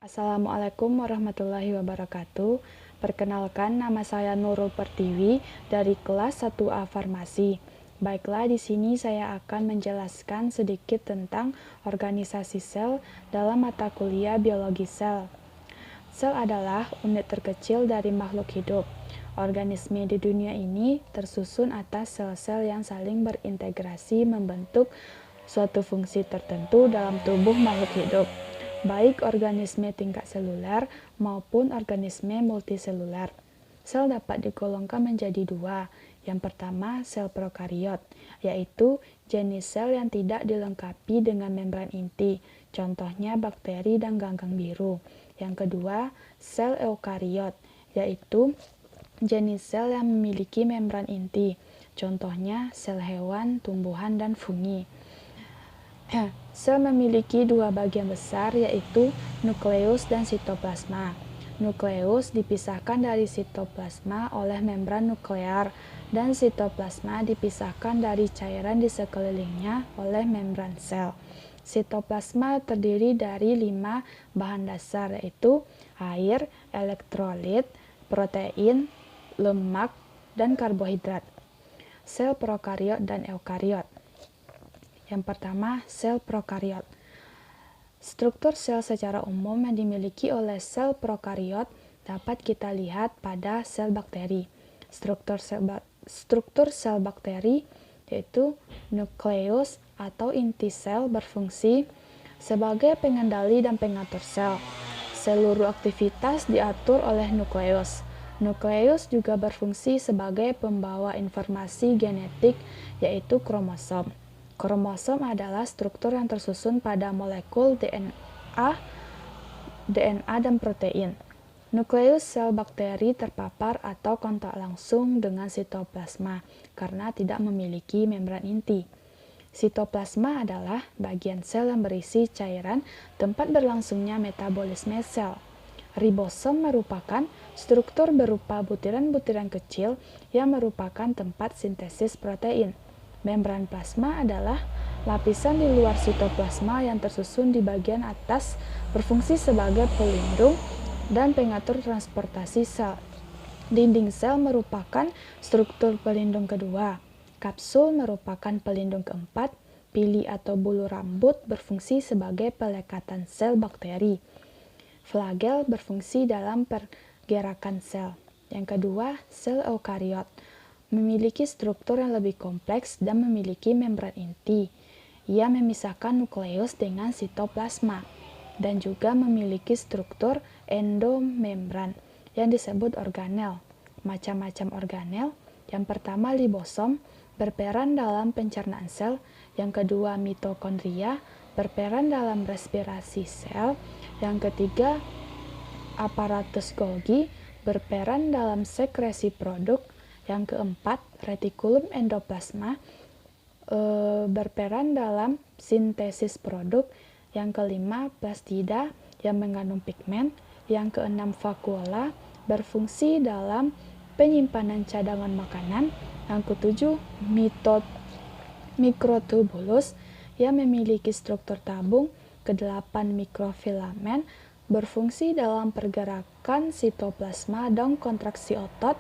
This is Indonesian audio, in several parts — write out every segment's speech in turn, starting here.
Assalamualaikum warahmatullahi wabarakatuh. Perkenalkan, nama saya Nurul Pertiwi dari kelas 1A Farmasi. Baiklah, di sini saya akan menjelaskan sedikit tentang organisasi sel dalam mata kuliah biologi sel. Sel adalah unit terkecil dari makhluk hidup. Organisme di dunia ini tersusun atas sel-sel yang saling berintegrasi membentuk suatu fungsi tertentu dalam tubuh makhluk hidup, baik organisme tingkat seluler maupun organisme multiseluler. Sel dapat digolongkan menjadi dua. Yang pertama, sel prokariot, yaitu jenis sel yang tidak dilengkapi dengan membran inti, contohnya bakteri dan ganggang biru. Yang kedua, sel eukariot, yaitu jenis sel yang memiliki membran inti, contohnya sel hewan, tumbuhan, dan fungi. Sel memiliki dua bagian besar, yaitu nukleus dan sitoplasma. Nukleus dipisahkan dari sitoplasma oleh membran nuklear, dan sitoplasma dipisahkan dari cairan di sekelilingnya oleh membran sel. Sitoplasma terdiri dari 5 bahan dasar, yaitu air, elektrolit, protein, lemak, dan karbohidrat. Sel prokariot dan eukariot. Yang pertama, sel prokariot. Struktur sel secara umum yang dimiliki oleh sel prokariot dapat kita lihat pada sel bakteri. Struktur sel bakteri yaitu nukleus atau inti sel berfungsi sebagai pengendali dan pengatur sel. Seluruh aktivitas diatur oleh nukleus. Nukleus juga berfungsi sebagai pembawa informasi genetik, yaitu kromosom. Kromosom adalah struktur yang tersusun pada molekul DNA dan protein. Nukleus sel bakteri terpapar atau kontak langsung dengan sitoplasma karena tidak memiliki membran inti. Sitoplasma adalah bagian sel yang berisi cairan tempat berlangsungnya metabolisme sel. Ribosom merupakan struktur berupa butiran-butiran kecil yang merupakan tempat sintesis protein. Membran plasma adalah lapisan di luar sitoplasma yang tersusun di bagian atas, berfungsi sebagai pelindung dan pengatur transportasi sel. Dinding sel merupakan struktur pelindung kedua. Kapsul merupakan pelindung keempat. Pili atau bulu rambut berfungsi sebagai pelekatan sel bakteri. Flagel berfungsi dalam pergerakan sel. Yang kedua, sel eukariot memiliki struktur yang lebih kompleks dan memiliki membran inti. Ia memisahkan nukleus dengan sitoplasma dan juga memiliki struktur endomembran yang disebut organel. Macam-macam organel. Yang pertama, ribosom berperan dalam pencernaan sel. Yang kedua, mitokondria berperan dalam respirasi sel. Yang ketiga, aparatus Golgi berperan dalam sekresi produk. Yang keempat, retikulum endoplasma berperan dalam sintesis produk. Yang kelima, plastida yang mengandung pigmen. Yang keenam, vakuola berfungsi dalam penyimpanan cadangan makanan. Yang ketujuh, mikrotubulus yang memiliki struktur tabung. Kedelapan, mikrofilamen berfungsi dalam pergerakan sitoplasma dan kontraksi otot.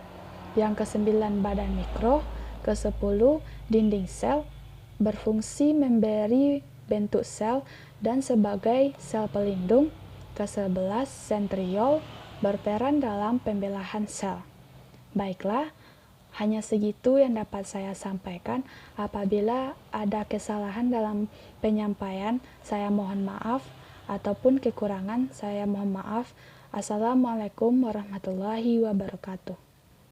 Yang kesembilan, badan mikro. Kesepuluh, dinding sel berfungsi memberi bentuk sel dan sebagai sel pelindung. Ke-11, sentriol berperan dalam pembelahan sel. Baiklah, hanya segitu yang dapat saya sampaikan. Apabila ada kesalahan dalam penyampaian, saya mohon maaf, ataupun kekurangan, saya mohon maaf. Assalamualaikum warahmatullahi wabarakatuh.